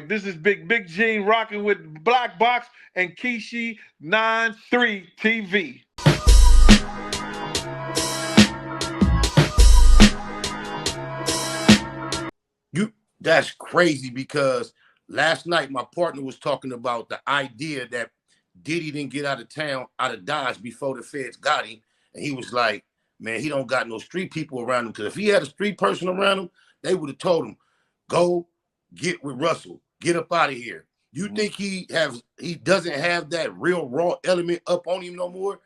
This is Big Gene rocking with Black Box and Kishi 93 TV. That's crazy because last night my partner was talking about the idea that Diddy didn't get out of town, out of Dodge before the feds got him. And he was like, man, he don't got no street people around him. Because if he had a street person around him, they would have told him, go get with Russell. Get up out of here. You think he doesn't have that real raw element up on him no more?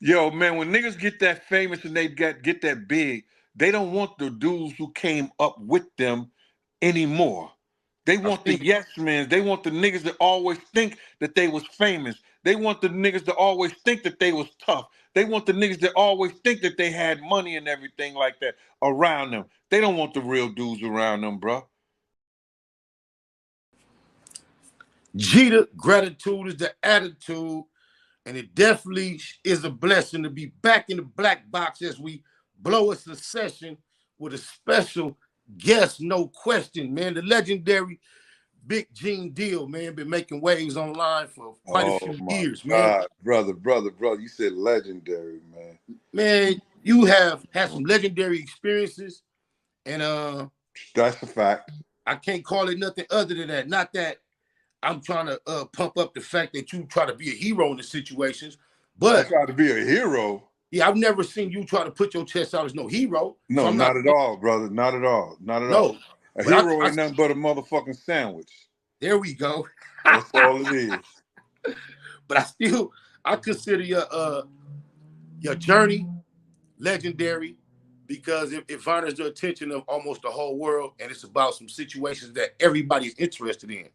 Yo, man, when niggas get that famous and they get that big, they don't want the dudes who came up with them anymore. They want the yes men. They want the niggas that always think that they was famous. They want the niggas that always think that they was tough. They want the niggas that always think that they had money and everything like that around them. They don't want the real dudes around them, bro. Jeter, gratitude is the attitude, and it definitely is a blessing to be back in the Black Box as we blow a session with a special guest, no question, man. The legendary Big Gene Deal, man, been making waves online for quite a few years, man. Brother, you said legendary, man. Man, you have had some legendary experiences, and that's a fact. I can't call it nothing other than that. Not that I'm trying to pump up the fact that you try to be a hero in the situations, but I try to be a hero. Yeah, I've never seen you try to put your chest out as no hero. No, so not at all, brother. Not at all. Not at all. A hero ain't nothing but a motherfucking sandwich. There we go. That's all it is. But I consider your journey legendary because it garners the attention of almost the whole world, and it's about some situations that everybody's interested in.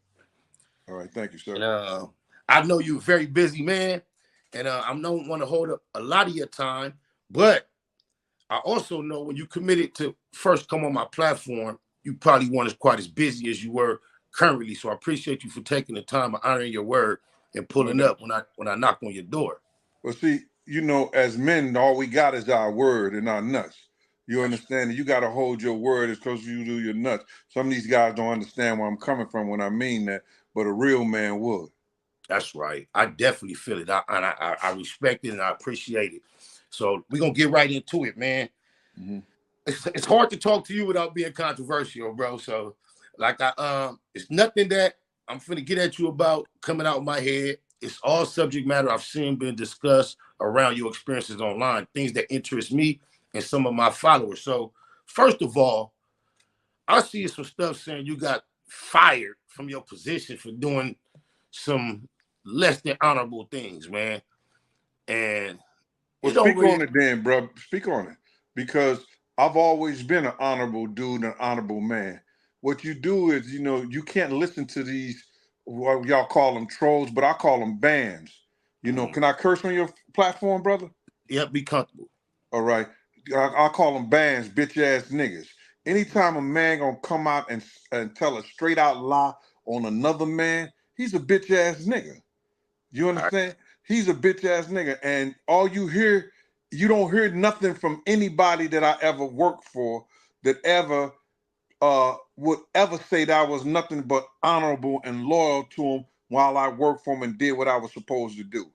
All right, thank you, sir. And, I know you're a very busy man. And I don't want to hold up a lot of your time, but I also know when you committed to first come on my platform, you probably weren't quite as busy as you were currently. So I appreciate you for taking the time of honoring your word and pulling up when I knocked on your door. Well, see, you know, as men, all we got is our word and our nuts. You understand? You got to hold your word as close as you do your nuts. Some of these guys don't understand where I'm coming from when I mean that, but a real man would. That's right. I definitely feel it. I respect it and I appreciate it. So we're going to get right into it, man. Mm-hmm. It's hard to talk to you without being controversial, bro. So like it's nothing that I'm finna get at you about coming out of my head. It's all subject matter I've seen been discussed around your experiences online, things that interest me and some of my followers. So first of all, I see some stuff saying you got fired from your position for doing some less than honorable things, man. And well, speak on it then, bro. Speak on it. Because I've always been an honorable dude, an honorable man. What you do is, you know, you can't listen to these, what y'all call them trolls, but I call them bands. You know, can I curse on your platform, brother? Yeah, be comfortable. All right. I call them bands, bitch ass niggas. Anytime a man gonna come out and tell a straight out lie on another man, he's a bitch ass nigga. You understand? He's a bitch ass nigga. And all you hear, you don't hear nothing from anybody that I ever worked for that ever would ever say that I was nothing but honorable and loyal to him while I worked for him and did what I was supposed to do.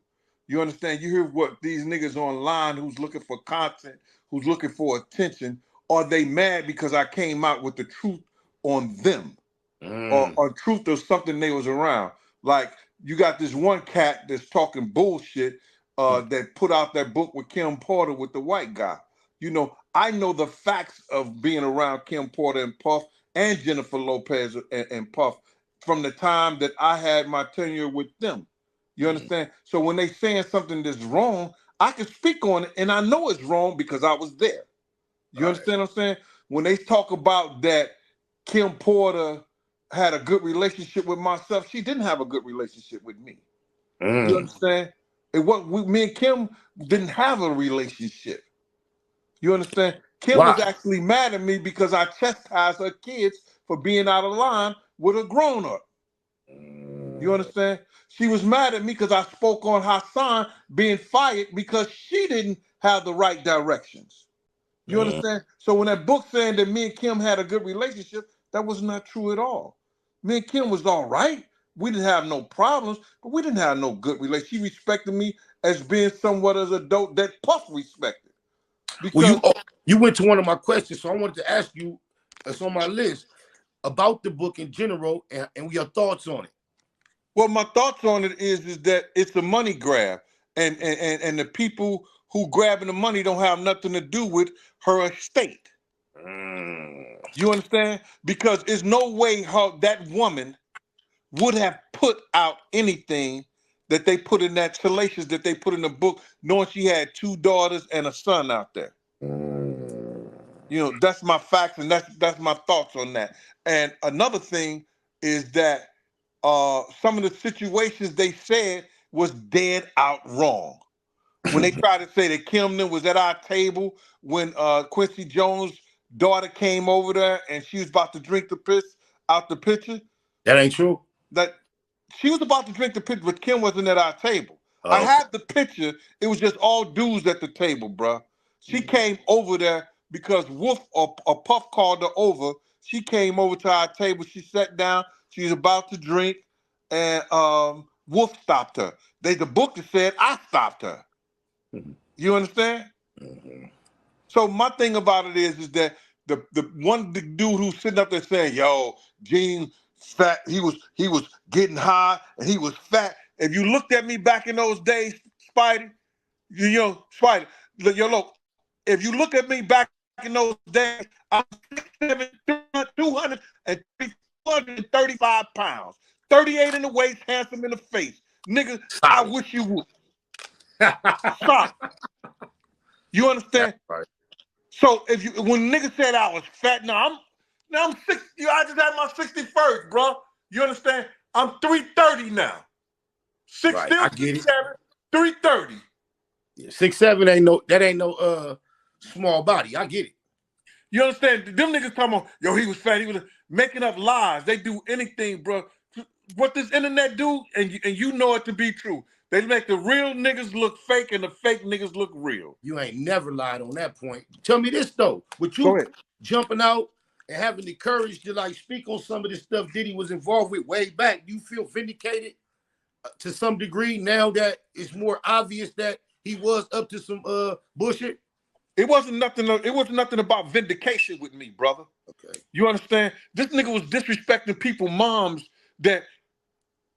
You understand? You hear what these niggas online who's looking for content, who's looking for attention, are they mad because I came out with the truth on them or truth of something they was around? Like, you got this one cat that's talking bullshit that put out that book with Kim Porter with the white guy. You know, I know the facts of being around Kim Porter and Puff and Jennifer Lopez and Puff from the time that I had my tenure with them. You understand? So when they saying something that's wrong, I can speak on it, and I know it's wrong because I was there. You understand what I'm saying? When they talk about that Kim Porter had a good relationship with myself, she didn't have a good relationship with me. You understand? Me and Kim didn't have a relationship. You understand? Kim was actually mad at me because I chastised her kids for being out of line with a grown-up. You understand? She was mad at me because I spoke on Hassan being fired because she didn't have the right directions. You understand? So when that book saying that me and Kim had a good relationship, that was not true at all. Me and Kim was all right. We didn't have no problems, but we didn't have no good relationship. She respected me as being somewhat as an adult that Puff respected. Well, Because you went to one of my questions, so I wanted to ask you, that's on my list, about the book in general and your thoughts on it. well, my thoughts on it is that it's a money grab, and the people who grabbing the money don't have nothing to do with her estate. You understand? Because there's no way that woman would have put out anything that they put in that salacious that they put in the book, knowing she had 2 daughters and a son out there. You know, that's my facts, and that's my thoughts on that. And another thing is that some of the situations they said was dead out wrong. When they tried to say that Kim was at our table when Quincy Jones' daughter came over there and she was about to drink the piss out the pitcher. That ain't true. That she was about to drink the pitcher, but Kim wasn't at our table. I Okay. had the picture. It was just all dudes at the table, bruh. She came over there because Wolf or Puff called her over. She came over to our table. She sat down. She was about to drink, and Wolf stopped her. The book that said I stopped her. You understand? So my thing about it is that the one dude who's sitting up there saying, "Yo, Gene fat," he was getting high and he was fat. If you looked at me back in those days, Spidey, you know, Spidey, yo, look, if you look at me back in those days, I'm 6'7", 235 pounds, 38 in the waist, handsome in the face. Nigga, I wish you would. Stop. You understand? Right. So if you when niggas said I was fat, now I'm 60. I just had my 61st, bro. You understand? I'm 330 now. Right. Still I get 6'7", 330. Yeah, 6'7" ain't no small body. I get it. You understand? Them niggas talking about, yo, he was fat. He was making up lies. They do anything, bro. What this internet do, and you know it to be true. They make the real niggas look fake and the fake niggas look real. You ain't never lied on that point. Tell me this though. With you jumping out and having the courage to like speak on some of this stuff Diddy was involved with way back, do you feel vindicated to some degree now that it's more obvious that he was up to some bullshit? It wasn't nothing about vindication with me, brother. Okay. You understand? This nigga was disrespecting people's moms that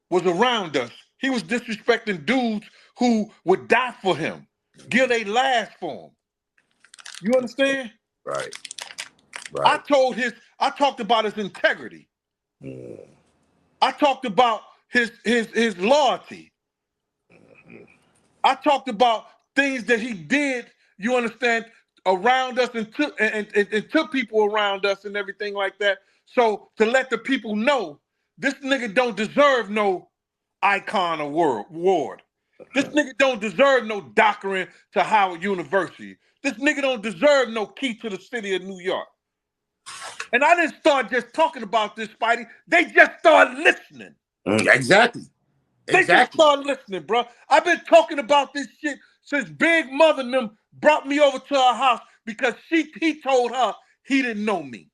was around us. He was disrespecting dudes who would die for him, give their last for him. You understand? Right. I talked about his integrity. I talked about his loyalty. I talked about things that he did, you understand, around us and took people around us and everything like that. So to let the people know, this nigga don't deserve no icon award. This nigga don't deserve no doctorate to Howard University. This nigga don't deserve no key to the city of New York. And I didn't start just talking about this, Spidey. They just started listening. Exactly. They just started listening, bro. I've been talking about this shit since Big Mother and them brought me over to her house because he told her he didn't know me.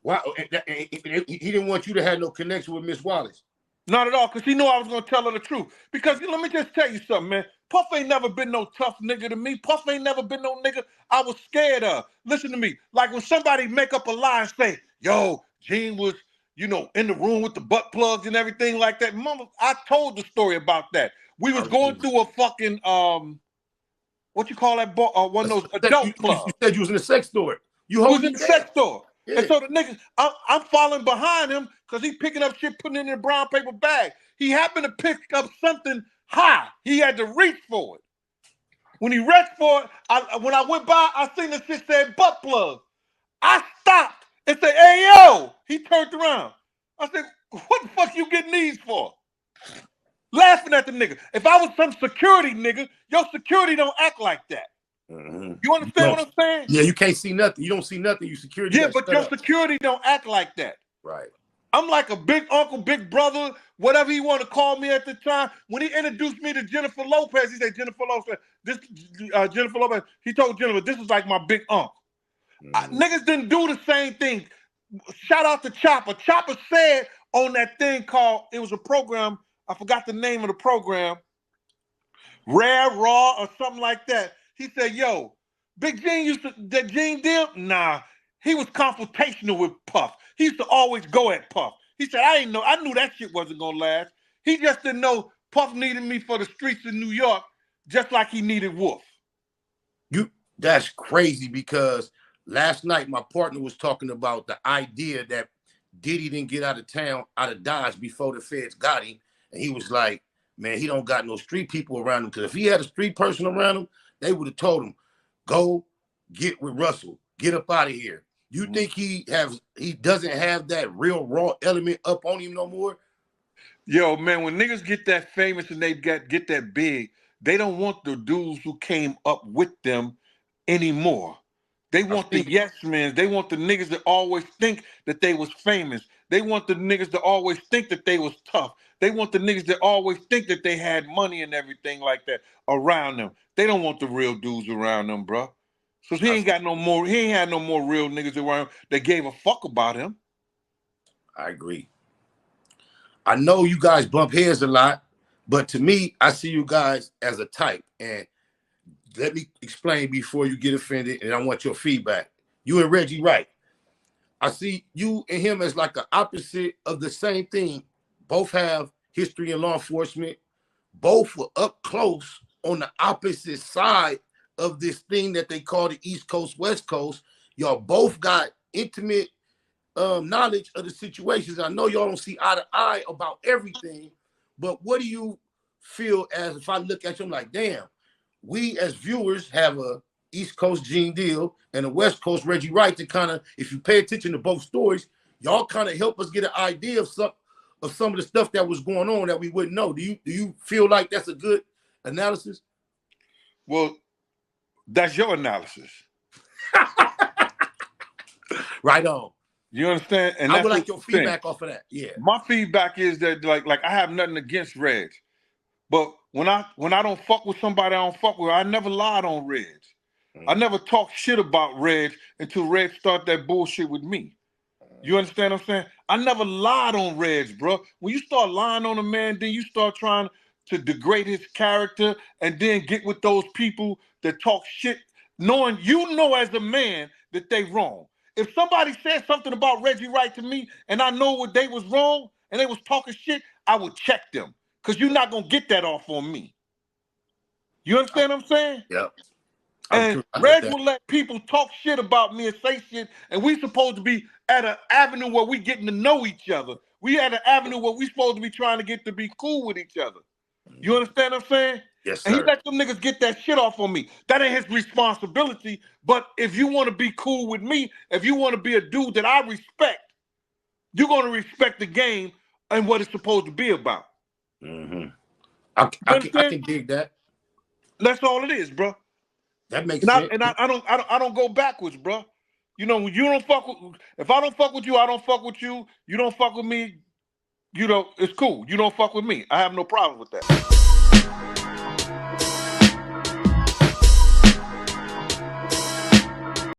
Wow, he didn't want you to have no connection with Miss Wallace. Not at all, because he knew I was going to tell her the truth. Because let me just tell you something, man. Puff ain't never been no tough nigga to me. Puff ain't never been no nigga I was scared of. Listen to me. Like when somebody make up a lie and say, yo, Gene was, in the room with the butt plugs and everything like that. Mama, I told the story about that. We was going through a fucking, what you call that, one of those adult clubs. You said you was in a sex store. You was in the sex store. Yeah. And so the niggas, I'm following behind him because he's picking up shit, putting it in a brown paper bag. He happened to pick up something high. He had to reach for it. When he reached for it, when I went by, I seen the shit said butt plug. I stopped and said, hey, yo. He turned around. I said, what the fuck you getting these for? Laughing at the nigga. If I was some security nigga, your security don't act like that. You understand what I'm saying? Yeah, you can't see nothing. You don't see nothing. You security. Yeah, but your security don't act like that. Right. I'm like a big uncle, big brother, whatever you want to call me at the time. When he introduced me to Jennifer Lopez, he said, Jennifer Lopez, Jennifer Lopez, he told Jennifer, this is like my big uncle. Niggas didn't do the same thing. Shout out to Chopper. Chopper said on that thing called, it was a program, I forgot the name of the program, Rare, Raw, or something like that. He said, yo, Big Gene used to, that Gene deal? Nah, he was confrontational with Puff. He used to always go at Puff. He said, I knew that shit wasn't gonna last. He just didn't know Puff needed me for the streets of New York, just like he needed Wolf. That's crazy, because last night my partner was talking about the idea that Diddy didn't get out of town, out of Dodge before the feds got him. And he was like, man, he don't got no street people around him. Because if he had a street person around him, they would have told him, go get with Russell. Get up out of here. You think he doesn't have that real raw element up on him no more? Yo, man, when niggas get that famous and they get that big, they don't want the dudes who came up with them anymore. They want the yes men. They want the niggas that always think that they was famous. They want the niggas that always think that they was tough. They want the niggas that always think that they had money and everything like that around them. They don't want the real dudes around them, bro. So he ain't got no more. He ain't had no more real niggas around him that gave a fuck about him. I agree. I know you guys bump heads a lot, but to me, I see you guys as a type. And let me explain before you get offended, and I want your feedback. You and Reggie Wright. I see you and him as like an opposite of the same thing. Both have history in law enforcement. Both were up close on the opposite side of this thing that they call the East Coast, West Coast. Y'all both got intimate knowledge of the situations. I know y'all don't see eye to eye about everything, but what do you feel as if I look at you, I'm like, damn, we as viewers have a East Coast Gene Deal and a West Coast Reggie Wright to kind of, if you pay attention to both stories, y'all kind of help us get an idea of some of the stuff that was going on that we wouldn't know. Do you feel like that's a good analysis? Well, that's your analysis. Right on. You understand? And I would like your feedback off of that. Yeah. My feedback is that like I have nothing against Reg, but when I don't fuck with somebody I don't fuck with, I never lied on Reg. I never talked shit about Reg until Reg started that bullshit with me. You understand what I'm saying? I never lied on Reg, bro. When you start lying on a man, then you start trying to degrade his character and then get with those people that talk shit, knowing you know as a man that they wrong. If somebody said something about Reggie Wright to me and I know what they was wrong and they was talking shit, I would check them. Because you're not going to get that off on me. You understand what I'm saying? Yep. And Reg will let people talk shit about me and say shit, and we supposed to be at an avenue where we getting to know each other. We at an avenue where we supposed to be trying to get to be cool with each other. You understand what I'm saying? Yes, sir. And he let them niggas get that shit off on me. That ain't his responsibility. But if you want to be cool with me, if you want to be a dude that I respect, you're going to respect the game and what it's supposed to be about. Mm-hmm. I can dig that. That's all it is, bro. That makes sense. I don't go backwards, bro. You know, when you don't fuck with, if I don't fuck with you, I don't fuck with you. You don't fuck with me, you know, it's cool. You don't fuck with me. I have no problem with that.